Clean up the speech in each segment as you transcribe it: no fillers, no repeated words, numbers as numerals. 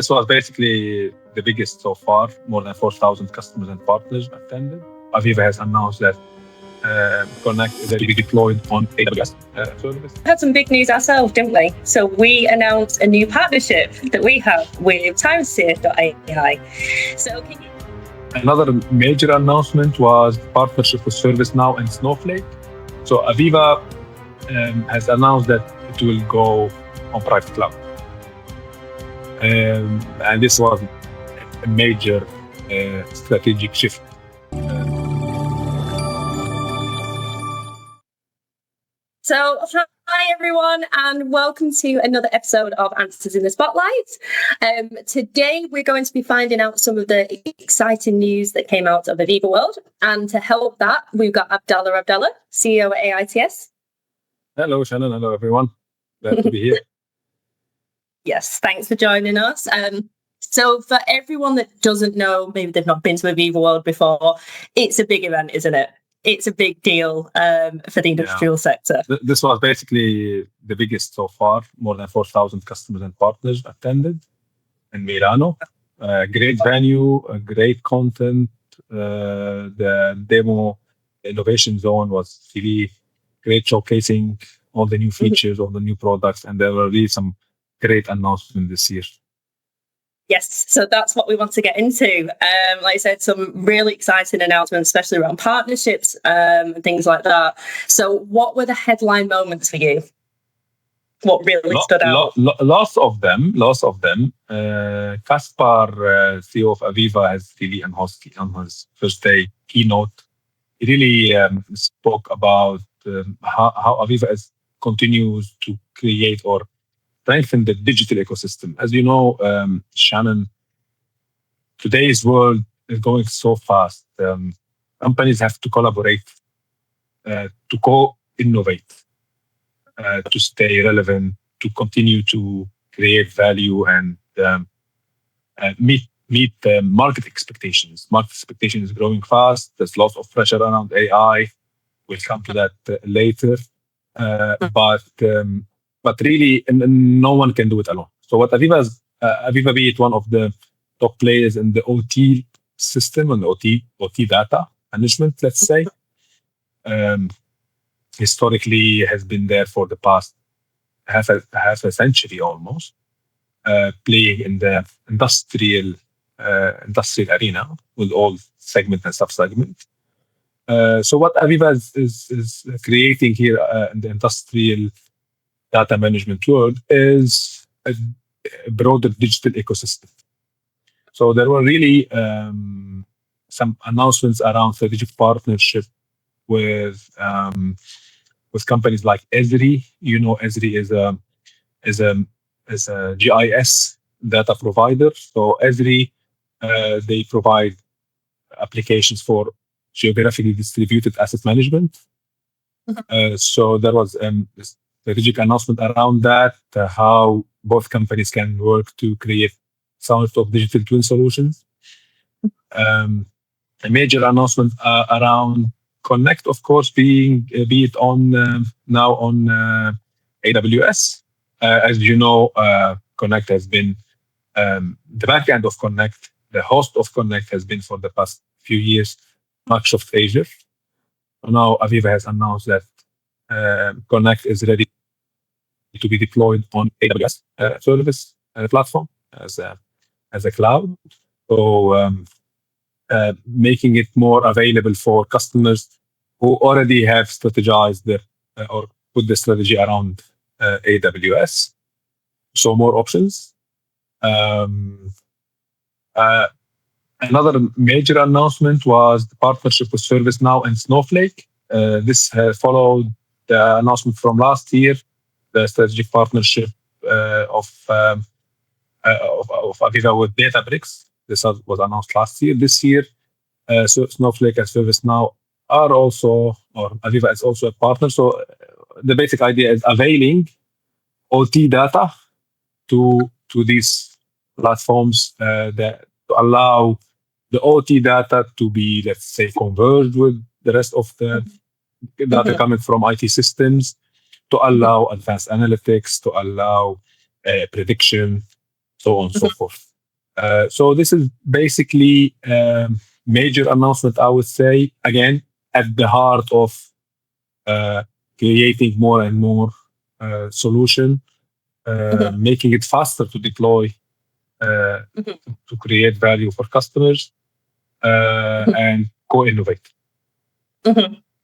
This was basically the biggest so far. More than 4,000 customers and partners attended. AVEVA has announced that Connect is ready to be deployed on AWS service. We had some big news ourselves, didn't we? So we announced a new partnership that we have with TimesSafe.ai. So can you... Another major announcement was partnership with ServiceNow and Snowflake. So AVEVA has announced that it will go on private cloud. And this was a major strategic shift. So, hi everyone, and welcome to another episode of Answers in the Spotlight. Today, we're going to be finding out some of the exciting news that came out of AVEVA World. And to help that, we've got Abdallah, CEO at AITS. Hello, Shannon. Hello, everyone. Glad to be here. Yes, thanks for joining us. So for everyone that doesn't know, maybe they've not been to AVEVA World before, it's a big event, isn't it? It's a big deal for the industrial sector. This was basically the biggest so far. More than 4,000 customers and partners attended in Milan. Great venue, great content. The demo innovation zone was really great, showcasing all the new features, all the new products, and there were really some great announcements this year. Yes, so that's what we want to get into. Like I said, some really exciting announcements, especially around partnerships and things like that. So what were the headline moments for you? What really stood out? Lots of them. Kaspar, CEO of AVEVA, has really announced on his first day keynote. He really spoke about how AVEVA continues to create or strengthen the digital ecosystem. As you know, Shannon, today's world is going so fast. Companies have to collaborate, to co-innovate, to stay relevant, to continue to create value and meet market expectations. Market expectation is growing fast. There's lots of pressure around AI. We'll come to that later. But really, no one can do it alone. So what AVEVA be it one of the top players in the OT system and the OT data management, let's say. Historically has been there for the past half a century almost, playing in the industrial arena with all segments and sub-segments. So what AVEVA is creating here in the industrial data management world is a broader digital ecosystem. So there were really some announcements around strategic partnership with companies like Esri. You know, Esri is a GIS data provider. So Esri they provide applications for geographically distributed asset management. So there was this strategic announcement around that, how both companies can work to create some sort of digital twin solutions. A major announcement around Connect, of course, be it on now on AWS. As you know, Connect has been the back end of Connect. The host of Connect has been for the past few years Microsoft Azure. Now AVEVA has announced that Connect is ready to be deployed on AWS service platform as a cloud. So making it more available for customers who already have strategized or put the strategy around AWS. So more options. Another major announcement was the partnership with ServiceNow and Snowflake. This followed the announcement from last year, the strategic partnership of AVEVA with Databricks. This was announced last year. This year, so Snowflake and ServiceNow are also, or AVEVA is also a partner. So the basic idea is availing OT data to these platforms that to allow the OT data to be, let's say, converged with the rest of the data coming from IT systems, to allow advanced analytics, to allow prediction, so on and so forth. So this is basically major announcement, I would say, again, at the heart of creating more and more solution, making it faster to deploy, to create value for customers, and co-innovate.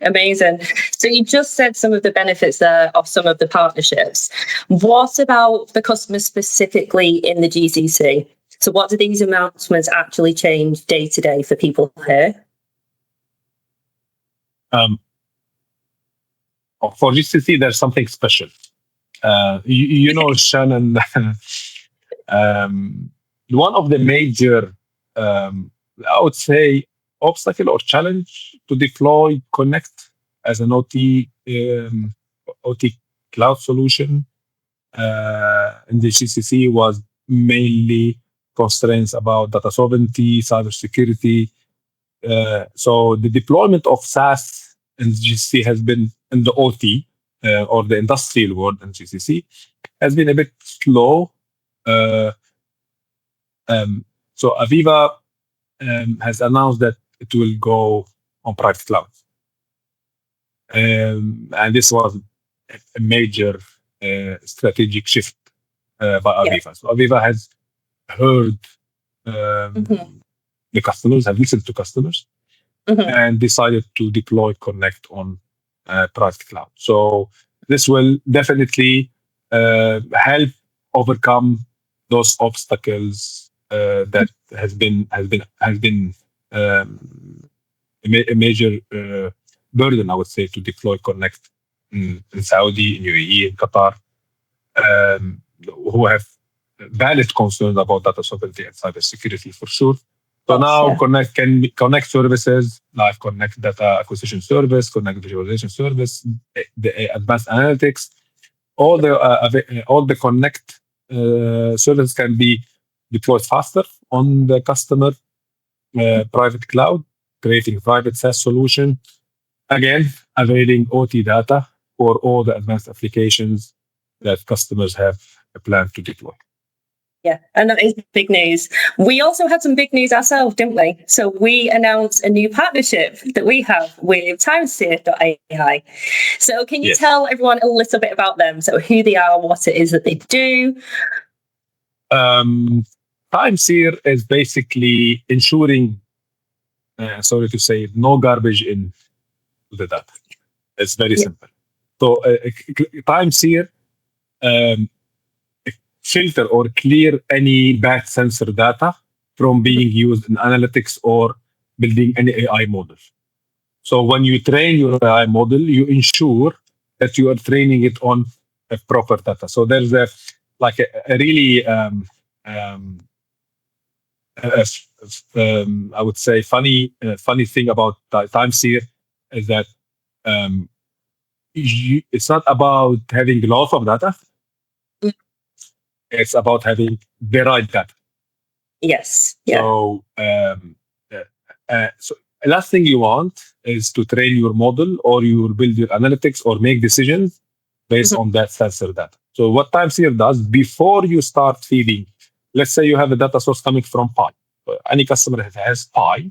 Amazing. So you just said some of the benefits there of some of the partnerships. What about the customers specifically in the GCC? So what do these announcements actually change day to day for people here? For GCC, there's something special. Shannon, one of the major, I would say, obstacle or challenge to deploy Connect as an OT cloud solution in the GCC was mainly constraints about data sovereignty, cybersecurity. So the deployment of SaaS in GCC has been in the OT or the industrial world in GCC has been a bit slow. So AVEVA has announced that it will go on private cloud. And this was a major strategic shift by AVEVA. Yeah. So AVEVA has heard the customers, have listened to customers, and decided to deploy Connect on private cloud. So this will definitely help overcome those obstacles that has been a major burden, I would say, to deploy Connect in Saudi, in UAE, in Qatar, who have valid concerns about data sovereignty and cybersecurity for sure. So now Connect can be Connect services like Connect Data Acquisition Service, Connect Visualization Service, the Advanced Analytics, all the Connect services can be deployed faster on the customer private cloud, creating private SaaS solution, again, availing OT data for all the advanced applications that customers have a plan to deploy. Yeah, and that is big news. We also had some big news ourselves, didn't we? So we announced a new partnership that we have with TimeSeer.ai. So can you tell everyone a little bit about them? So who they are, what it is that they do? TimeSeer is basically ensuring, sorry to say, no garbage in the data. It's very simple. So TimeSeer filter or clear any bad sensor data from being used in analytics or building any AI models. So when you train your AI model, you ensure that you are training it on a proper data. So there's a really I would say funny thing about TimeSeer is that it's not about having lots of data. It's about having the right data. Yes. Yeah. So, so the last thing you want is to train your model or you build your analytics or make decisions based on that sensor data. So what TimeSeer does before you start feeding, let's say you have a data source coming from Pi. Any customer has Pi,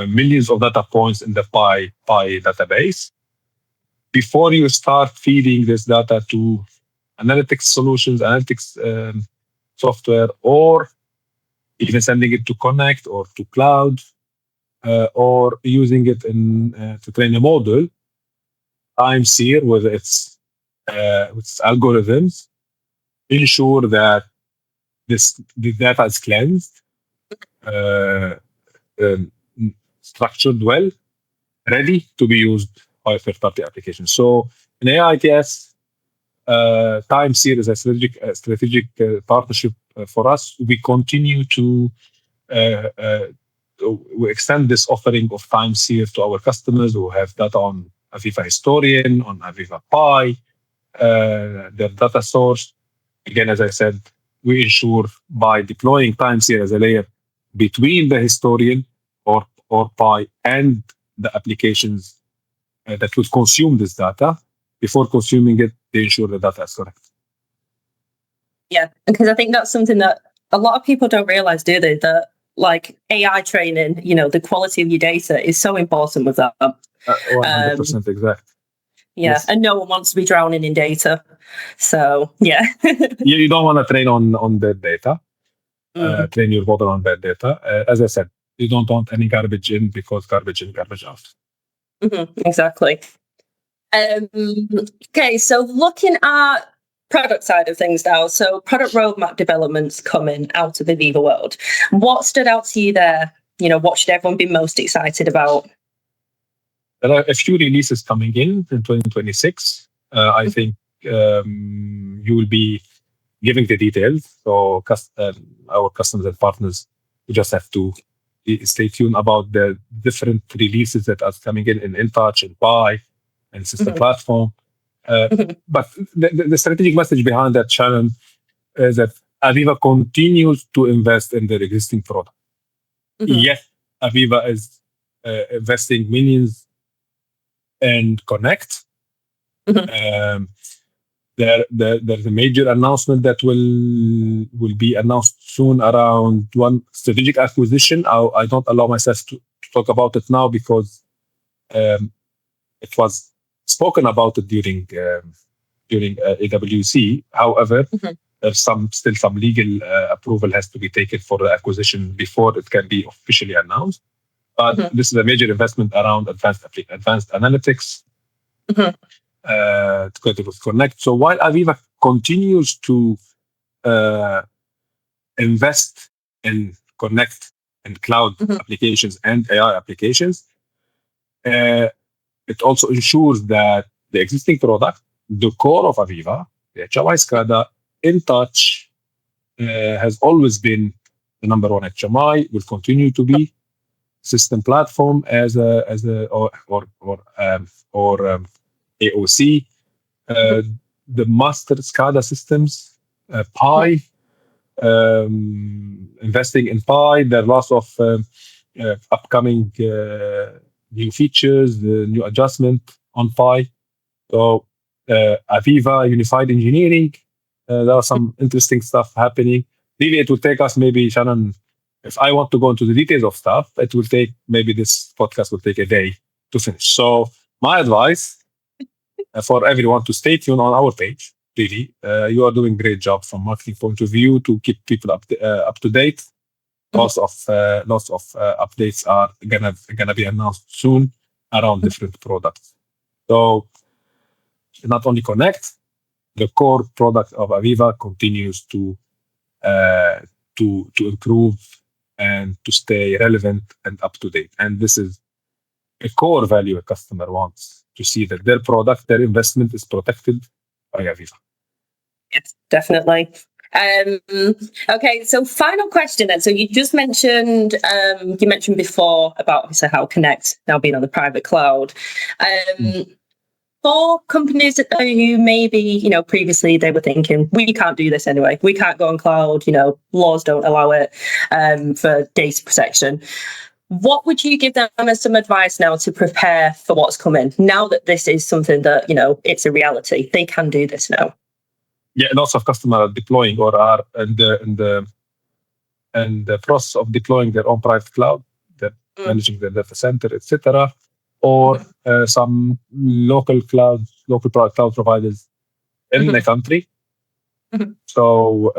millions of data points in the Pi database. Before you start feeding this data to analytics solutions, analytics software, or even sending it to Connect or to cloud, or using it to train a model, TimeSeer with its algorithms ensure that the data is cleansed, structured well, ready to be used by third-party applications. So in AITS, TimeSeer is a strategic partnership for us. We continue to we extend this offering of TimeSeer to our customers who have data on AVEVA Historian, on AVEVA Pi, their data source. Again, as I said, we ensure by deploying TimeSeer as a layer between the Historian or Pi and the applications that would consume this data. Before consuming it, they ensure the data is correct. Yeah, because I think that's something that a lot of people don't realize, do they, that like AI training, the quality of your data is so important with that. 100% exact. Yeah, Yes. and no one wants to be drowning in data. So, yeah. You don't want to train on bad data. Train your model on bad data. As I said, you don't want any garbage in, because garbage in, garbage out. Exactly. Okay, so looking at product side of things now, so product roadmap developments coming out of AVEVA World. What stood out to you there? What should everyone be most excited about? There are a few releases coming in 2026. I think you will be giving the details. So our customers and partners, you just have to stay tuned about the different releases that are coming in InTouch and Pi and system platform. But the strategic message behind that channel is that AVEVA continues to invest in their existing product. Yes, AVEVA is investing millions in Connect. There's a major announcement that will be announced soon around one strategic acquisition. I don't allow myself to talk about it now, because it was spoken about it during AWC. However, there's still some legal approval has to be taken for the acquisition before it can be officially announced. But this is a major investment around advanced analytics. Together with Connect. So while AVEVA continues to invest in Connect and cloud applications and AI applications, it also ensures that the existing product, the core of AVEVA, the HMI SCADA, InTouch, has always been the number one HMI, will continue to be system platform as a AOC, the master SCADA systems, Pi, investing in Pi. There are lots of upcoming new features, new adjustment on Pi. So AVEVA Unified Engineering, there are some interesting stuff happening. Really, it will take us maybe, Shannon, if I want to go into the details of stuff, it will take, maybe this podcast will take a day to finish. So my advice for everyone to stay tuned on our page. Really, you are doing a great job from marketing point of view to keep people up to date. Lots of updates are gonna be announced soon around different products. So not only Connect, the core product of AVEVA continues to improve and to stay relevant and up to date. And this is a core value a customer wants, to see that their product, their investment is protected by AVEVA. Yes, definitely. Okay, so final question then. So you just mentioned, before about obviously how Connect now being on the private cloud. For companies who maybe, previously they were thinking, we can't do this anyway. We can't go on cloud, laws don't allow it for data protection. What would you give them as some advice now to prepare for what's coming? Now that this is something that, it's a reality, they can do this now. Yeah, lots of customers are deploying or are in the process of deploying their own private cloud. They're managing their data center, etc. Or some local private cloud providers in the country. So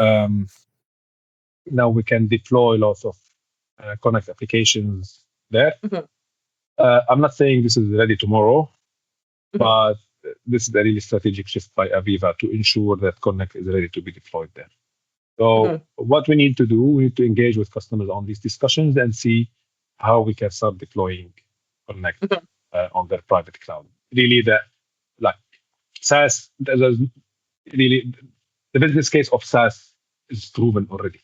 now we can deploy lots of Connect applications there. I'm not saying this is ready tomorrow, but this is a really strategic shift by AVEVA to ensure that Connect is ready to be deployed there. So what we need to do, we need to engage with customers on these discussions and see how we can start deploying Connect on their private cloud. Really, SaaS, really, the business case of SaaS is proven already.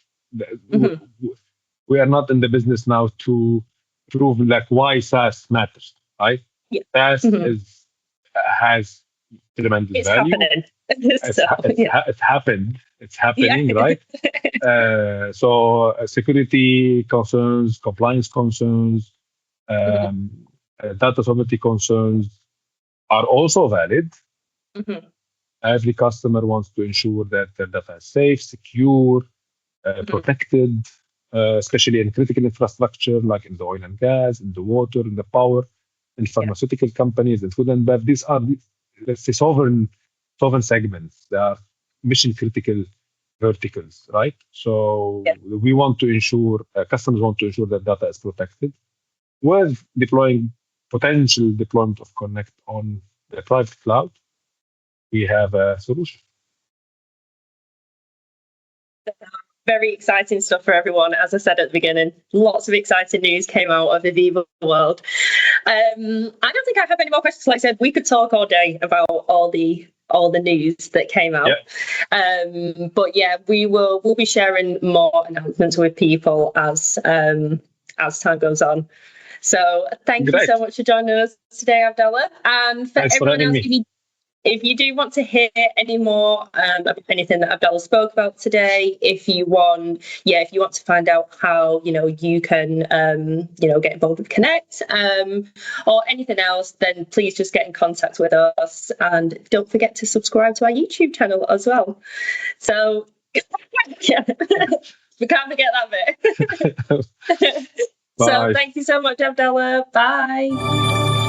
We are not in the business now to prove why SaaS matters, right? Yeah. SaaS has tremendous value. Happening. It's happening, right? So security concerns, compliance concerns, data sovereignty concerns are also valid. Every customer wants to ensure that their data is safe, secure, protected, especially in critical infrastructure like in the oil and gas, in the water, in the power, in pharmaceutical companies, in food and bev. These are, let's say, sovereign segments. They are mission critical verticals, right? So we want to ensure, customers want to ensure that data is protected with potential deployment of Connect on the private cloud. We have a solution. Very exciting stuff for everyone. As I said at the beginning, lots of exciting news came out of AVEVA World. I don't think I have any more questions. Like I said, we could talk all day about all the news that came out. But yeah, we'll be sharing more announcements with people as time goes on. So thank you so much for joining us today, Abdallah. And for everyone else, if you do want to hear any more of anything that Abdallah spoke about today, if you want to find out how you can get involved with Connect or anything else, then please just get in contact with us, and don't forget to subscribe to our YouTube channel as well. So yeah, we can't forget that bit. So thank you so much, Abdallah. Bye.